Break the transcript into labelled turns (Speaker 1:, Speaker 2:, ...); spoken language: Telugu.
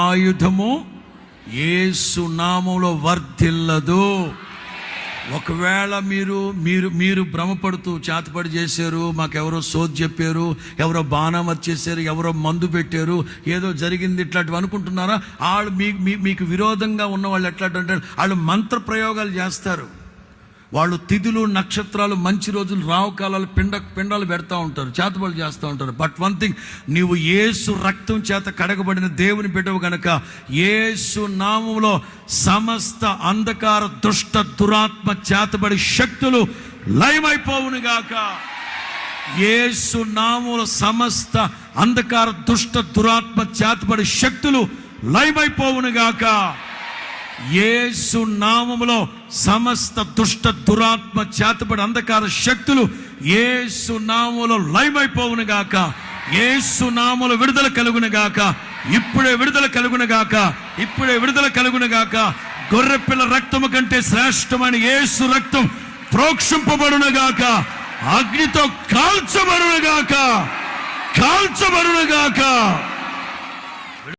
Speaker 1: ఆయుధము యేసు నామములో వర్ధిల్లదు. ఒకవేళ మీరు భ్రమపడుతూ చేతపడి చేశారు, మాకెవరో సోది చెప్పారు, ఎవరో బాణం వచ్చేసారు, ఎవరో మందు పెట్టారు, ఏదో జరిగింది ఇట్లాంటివి అనుకుంటున్నారా? వాళ్ళు మీకు విరోధంగా ఉన్న వాళ్ళు ఎట్లాంటి వాళ్ళు మంత్ర ప్రయోగాలు చేస్తారు. వాళ్ళు తిథులు నక్షత్రాలు మంచి రోజులు రావు కాలాలు పిండాలు పెడతా ఉంటారు, చేతబడులు చేస్తూ ఉంటారు. బట్ వన్ థింగ్, నీవు యేసు రక్తం చేత కడగబడిన దేవుని బిడ్డవు గనక యేసు నామములో సమస్త అంధకార దుష్ట దురాత్మ చేతబడి శక్తులు లయమైపోవునుగాక. యేసు నామములో సమస్త అంధకార దుష్ట దురాత్మ చేతబడి శక్తులు లయమైపోవునుగాక. యేసు నామములో సమస్త దుష్ట దురాత్మ చేతబడి అంధకార శక్తులు యేసు నామములో లయమైపోవును గాక. యేసు నామములో విడుదల కలుగును గాక. ఇప్పుడే విడుదల కలుగును గాక. ఇప్పుడే విడుదల కలుగును గాక. గొర్రెపిల్ల రక్తము కంటే శ్రేష్టమైన యేసు రక్తం ప్రోక్షింపబడును గాక. అగ్నితో కాల్చబడును గాక. కాల్చబడును గాక.